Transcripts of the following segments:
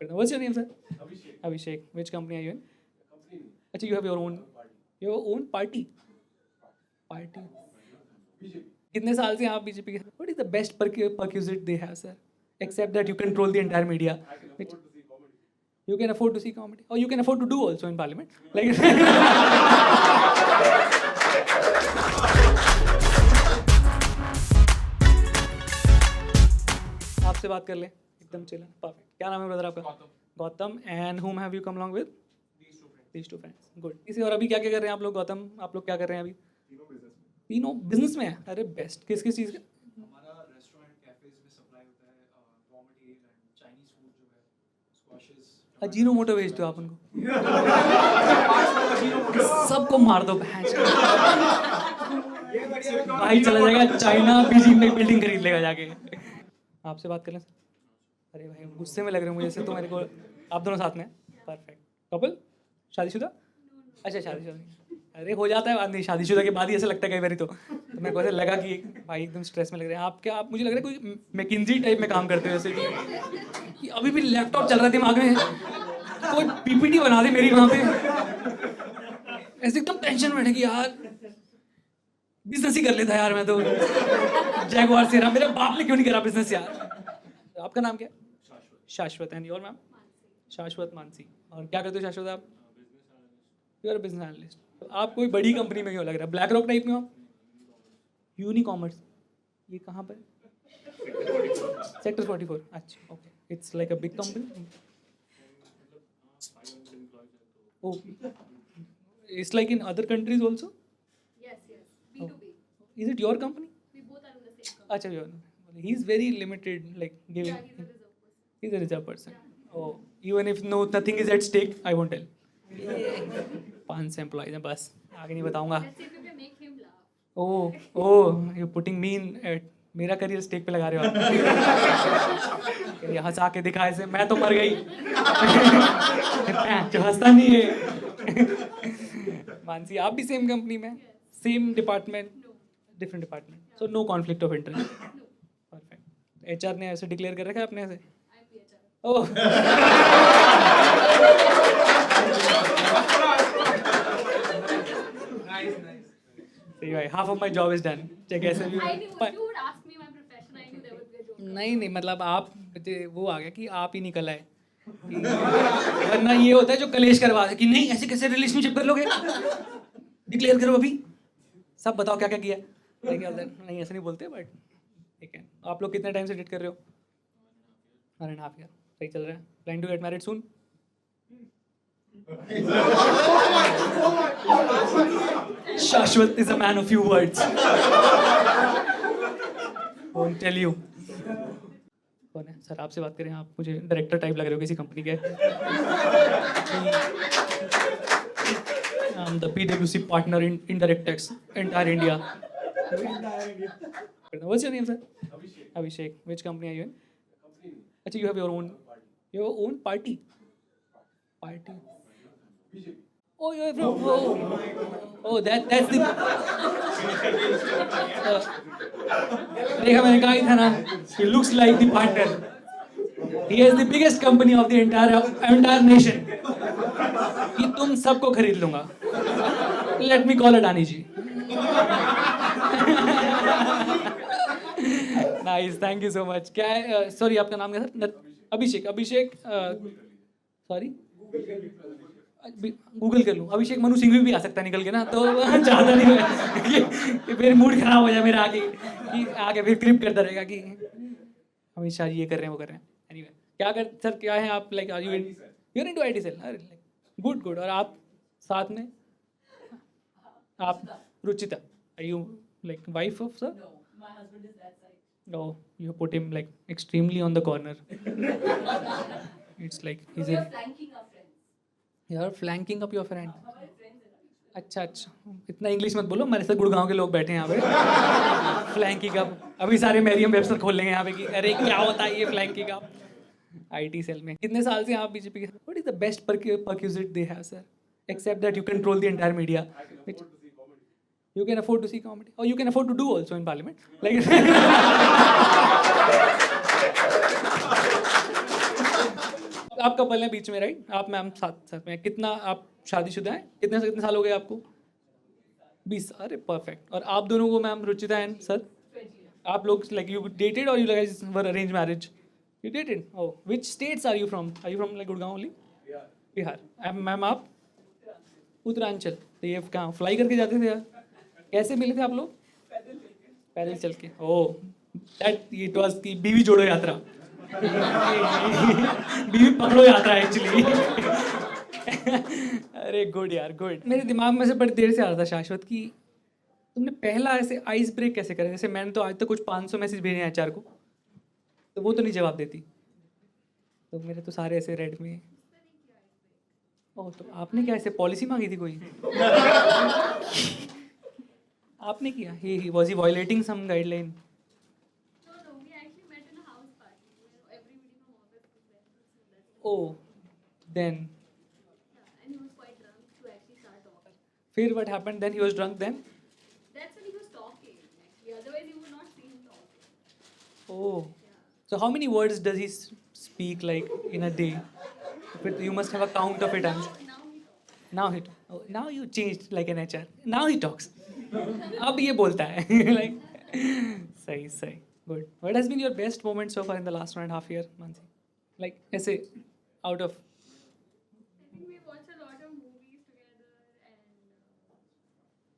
What's your name, sir? Abhishek. Which company are you in? Actually, you have your own party. Party. कितने साल से आप BJP के? What is the best perquisite they have, sir? Except that you control the entire media. Which, you can afford to see comedy, or you can afford to do also in parliament. Like. आपसे बात कर ले एकदम chill perfect. क्या नाम है brother आपका? Gautam. And whom have you come along with? These two friends. Good. इसी और अभी क्या क्या कर रहे हैं आप लोग? गौतम, आप लोग क्या कर रहे हैं अभी? तीनों बिजनेस में है. अरे बेस्ट. किस किस चीज़ का? हमारा रेस्टोरेंट कैफेज में सप्लाई होता है raw material and Chinese food जो है स्क्वैशेस. अजीनोमोटो भेज दो आप उनको. सबको मार दो भैंस. भाई चला जाएगा चाइना, बीजिंग में बिल्डिंग खरीद लेगा जाके. आपसे बात कर लें. अरे भाई गुस्से में लग रहे हो मुझे से. तो मेरे को आप दोनों साथ में. परफेक्ट. कपल? शादीशुदा? अच्छा शादीशुदा. अरे हो जाता है बात नहीं. शादीशुदा के बाद ही ऐसा लगता है कई बारी. तो मेरे को ऐसा लगा कि भाई एकदम स्ट्रेस में लग रहे हैं आप. क्या आप मुझे लग रहा है कोई मैकिंजी टाइप में काम करते हो जैसे कि अभी भी लैपटॉप चल रहा है दिमाग में. कोई पीपीटी बना दे मेरी वहाँ पे. ऐसे एकदम टेंशन में बैठे कि यार बिजनेस ही कर लेता यार मैं तो. जैगवार से रहा. मेरे बाप ने क्यों नहीं करा बिजनेस यार. आपका नाम क्या है? Shashwat. And your ma'am? Shashwat Mansi. और क्या करते हो शाश्वत आप? You are business analyst. आप कोई बड़ी कंपनी में क्यों लग रहा है? ब्लैक रॉक टाइप में हो? यूनिकॉमर्स. ये कहाँ पर? सेक्टर 44. अच्छा okay. It's like a big company. Okay. It's like in other countries also? Yes, B2B. Is it your company? We both are in the same company. Acha, he's very limited, like giving. Yeah, he's a reserve person. He's a reserve person. Oh, even if nothing is at stake, I won't tell. 5 employees हैं बस. आगे नहीं बताऊंगा. Let's see if you can make him laugh. Oh, you're putting me in. मेरा career stake पे लगा रहे हो आप. ये हंसा के दिखा ऐसे. मैं तो मर गई. जो हंसता नहीं है. मानसी आप भी सेम कंपनी में? Same department? Different department. So no conflict of interest. Perfect. HR ने ऐसे डिक्लेयर कर रखा है अपने से? I'm the HR. ओह. सही भाई. Half of my job is done. चाहे कैसे भी. I knew if you would ask me my profession, I knew there would be a joke. नहीं नहीं मतलब आप वो आ गया कि आप ही निकल आए. वरना ये होता है जो कलेश करवा दे कि नहीं ऐसे कैसे रिलेशनशिप कर लोगे. डिक्लेयर करो अभी. सब बताओ क्या क्या किया. नहीं ऐसे नहीं बोलते बट ठीक है. आप लोग कितने टाइम से डेट कर रहे हो? 1.5 ईयर. सही चल रहा है. Plan to get married soon? Shashwat is a man of few words. Won't tell you. कौन है सर? आपसे बात करें. आप मुझे डायरेक्टर टाइप लग रहे हो किसी कंपनी के. I'm the PwC partner in direct tax, entire India. What's your name, sir? Abhishek. Which company are you in? Actually, you have your own party. Party. Oh, you're from. Oh, that's the. देखा मैंने कहा ही था ना. He looks like the partner. He has the biggest company of the entire nation. कि तुम सबको खरीद लूंगा. Let me call Adani ji. Nice, thank you so much. क्या है? Sorry, आपका नाम क्या था? अभिषेक. अभिषेक. Sorry. गूगल कर लूँ. अभिषेक मनु सिंह भी आ सकता है निकल के ना. तो ज़्यादा नहीं कि फिर मूड खराब हो जाए मेरा आगे. कि आगे फिर क्रिप करता रहेगा कि हमेशा ये कर रहे हैं वो कर रहे हैं. Anyway, क्या कर सर क्या है आप? Like are you into IT cell? अरे गुड गुड. और आप साथ में? आप Ruchita. Are you like wife of sir? No, my husband is that side. No, you put him like extremely on the corner. It's like So he's we a. are flanking our friends. You are flanking up your friend. Our friends and our अच्छा अच्छा. इतना English मत बोलो. हमारे साथ गुड़गांव के लोग बैठे हैं यहाँ पे. Flanking up. अभी सारे मैरियम वेबसाइट खोल लेंगे यहाँ पे कि अरे क्या होता है ये फ्लैंकिंग अप. IT सेल में. कितने साल से आप बीजेपी के? What is the best perquisite they have, sir? Except that you control the entire media. Which, you can afford to see comedy, or you can afford to do also in parliament. Like. आप couple हैं बीच में, right? आप ma'am साथ साथ में कितना आप शादीशुदा हैं? कितने साल हो गए आपको? 20। अरे परफेक्ट। और आप दोनों को मैम रुचिता एंड सर, आप लोग लाइक यू डेटेड और you guys were arrange marriage? You dated? Oh, which states are you from like Gurgaon only? Bihar. Ma'am आप? उत्तरांचल। तो ये कहाँ फ्लाई करके जाते थे यार? कैसे मिले थे आप लोग? पैदल चल के। ओह दैट इट वाज की बीवी जोड़ो यात्रा। बीवी पकड़ो यात्रा एक्चुअली। अरे गुड यार, गुड। मेरे दिमाग में से बड़ी देर से आ रहा था शाश्वत कि तुमने पहला ऐसे आइस ब्रेक कैसे करा? जैसे मैंने तो आज तक कुछ 500 मैसेज भेजे हैं एचआर को, तो वो तो नहीं जवाब देती, तो मेरे तो सारे ऐसे रेड में। ओह, तो आपने क्या ऐसे पॉलिसी मांगी थी कोई? आपने किया? He was he violating some guideline? No, no, we actually met in a house party where everybody from office was there. So that's oh then yeah, and he was quite drunk to actually start talking. फिर what happened then? He was drunk then? That's when he was talking. Actually, otherwise you would not see him talking. Oh, so how many words does he speak like in a day? But you must have a count of it. Now he talks. Now you changed like an HR. Now he talks. अब ये बोलता है like सही सही good. What has been your best moment so far in the last 1.5 year, Mansi? Like ऐसे out of I think we watched a lot of movies together, and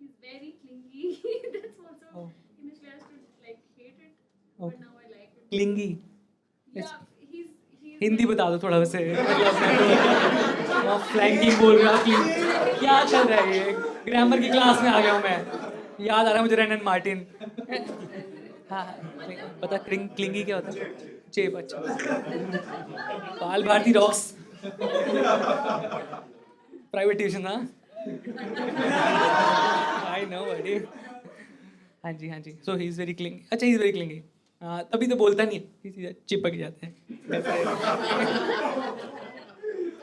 he's very clingy. That's also Oh. initially I used to like hate it, Okay. but now I like it. clingy. Yeah, he's Hindi बता दो थोड़ा वैसे। Flanking बोल रहे हो आप? क्या चल रहा है ये? ग्रामर की क्लास में आ गया हूँ मैं। याद आ रहा है मुझे रैंडन मार्टिन। हाँ पता क्लिंगी क्या होता है? चेप। अच्छा, बाल भारती रॉक्स प्राइवेट ट्यूशन। हाँ आई नो बडी। हाँ जी हाँ जी। सो ही इज़ वेरी क्लिंगी। अच्छा, ही इज़ वेरी क्लिंगी। हाँ, तभी तो बोलता नहीं है, सीधा चिपक जाता है।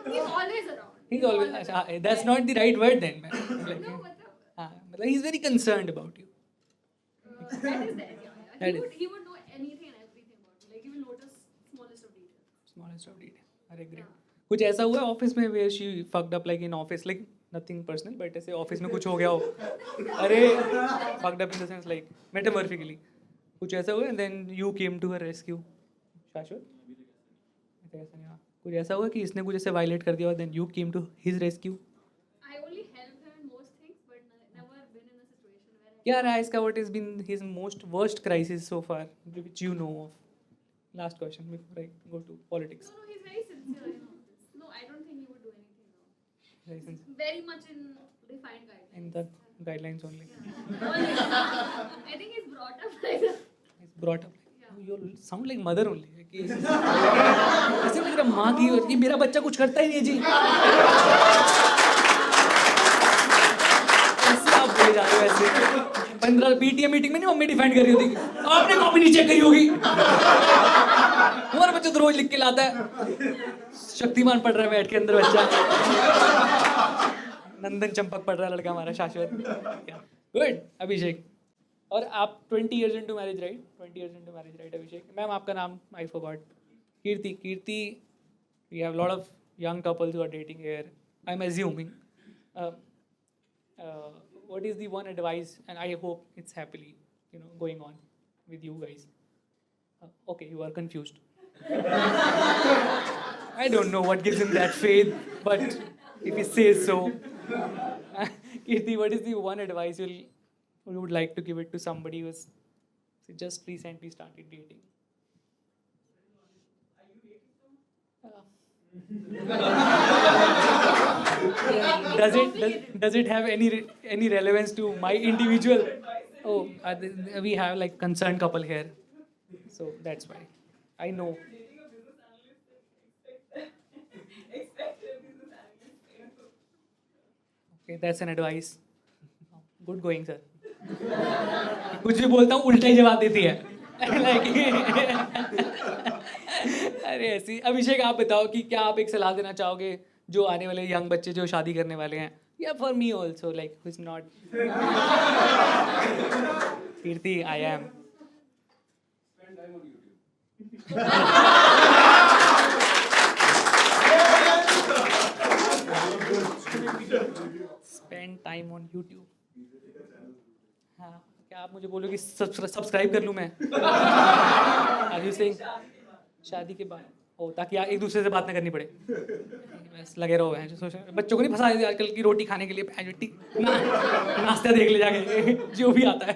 He's always around. He's always, अच्छा, that's not the right word then, man. Like, No, मतलब हाँ, मतलब he's very concerned about you. that is there. Yeah, yeah. That is- He would know anything and everything about you. Like he will notice smallest of details. Smallest of detail. अरे great. कुछ ऐसा हुआ office में where she fucked up like in office, like nothing personal, but ऐसे office में कुछ हो गया हो? अरे fucked up in the sense like metaphorically. कुछ ऐसा हुआ and then you came to her rescue. शाश्वत? ऐसा नहीं, हाँ। कुछ ऐसा हुआ कि इसने कुछ ऐसे वायलेट कर दिया और then you came to his rescue. I only help him in most things, but never been in a situation where I क्या रहा है इसका? What has been his most worst crisis so far, which you know of? Last question before I go to politics. No, he's very sincere in all this. No, I don't think he would do anything wrong. Very sincere. Very much in refined guidelines. In the guidelines only. Yeah. Always. I think he's brought up like that. It's brought up. Yeah. You sound like mother only. कि ऐसे लग रहा माँ की, ये मेरा बच्चा कुछ करता ही नहीं है जी। ऐसे आप बोले जा रहे हो ऐसे। 15 PTA मीटिंग में नहीं मम्मी डिफेंड कर रही होती, आपने कॉपी नहीं चेक करी होगी, हमारा बच्चा तो रोज लिख के लाता है। शक्तिमान पढ़ रहा है बैठ के अंदर बच्चा, नंदन चंपक पढ़ रहा है लड़का हमारा शाश्वत। गुड अभिषेक। और आप 20 years into marriage, right? 20 years into marriage, right, अभिषेक? मैम आपका नाम I forgot. Kirti, we have a lot of young couples who are dating here. I'm assuming. What is the one advice, and I hope it's happily, going on with you guys. Okay, you are confused. I don't know what gives him that faith, but if he says so. Kirti, what is the one advice you would like to give it to somebody who's just recently started dating? Does it have any relevance to my individual? Oh, we have like concerned couple here, so that's why I know. Okay, that's an advice. Good going, sir. कुछ भी बोलता हूँ उल्टा ही जवाब देती है। अरे ऐसी। अभिषेक आप बताओ कि क्या आप एक सलाह देना चाहोगे जो आने वाले यंग बच्चे जो शादी करने वाले हैं, या for me also like who is not? Kirti, I am. Time on YouTube. हाँ, क्या आप मुझे बोलोगे सब्सक्राइब कर लूँ मैं? आर यू सेइंग शादी के बाद हो, ताकि एक दूसरे से बात ना करनी पड़े. बस लगे रहो हैं जो सोशल. बच्चों को नहीं फंसा देते आजकल की रोटी खाने के लिए नाश्ता देख ले जाके जो भी आता है.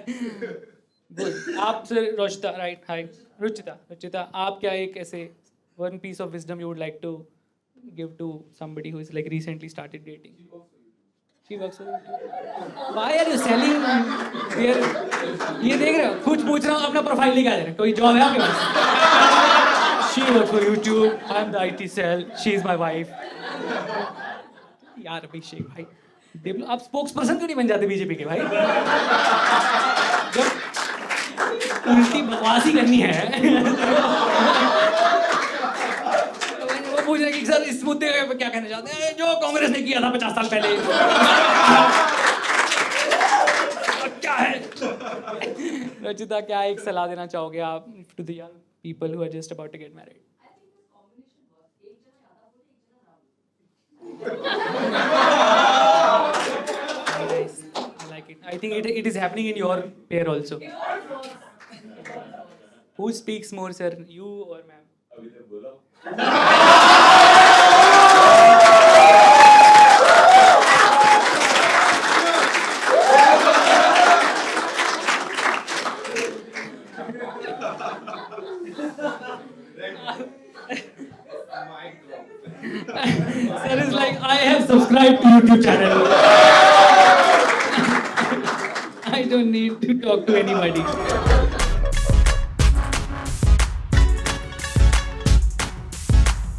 गुड. आप sir Roshita, right. Hi Ruchita, आप क्या एक ऐसे one piece of wisdom you would like to give to somebody who is like recently started dating? She works for YouTube. Why are you selling their? ये देख रहे हो, कुछ पूछ रहा हूँ, अपना प्रोफाइल लेके आ जाए. कोई जॉब है आपके पास? She works for YouTube. I'm the IT cell. She is my wife. यार अभिषेक भाई, आप स्पोक्स पर्सन क्यों नहीं बन जाते बीजेपी के भाई? जब उल्टी बकवास ही करनी है. पूछ रहे कि सर इस मुद्दे पे क्या कहना चाहते हैं, जो कांग्रेस ने किया था 50 साल पहले. क्या है रचिता, क्या एक सलाह देना चाहोगे आप to the young people who are just about to get married? I like it. I think it is happening in your pair also. Who speaks more, sir, you or ma'am? अभी तक बोला. Sir is like, I have subscribed to YouTube channel. I don't need to talk to anybody.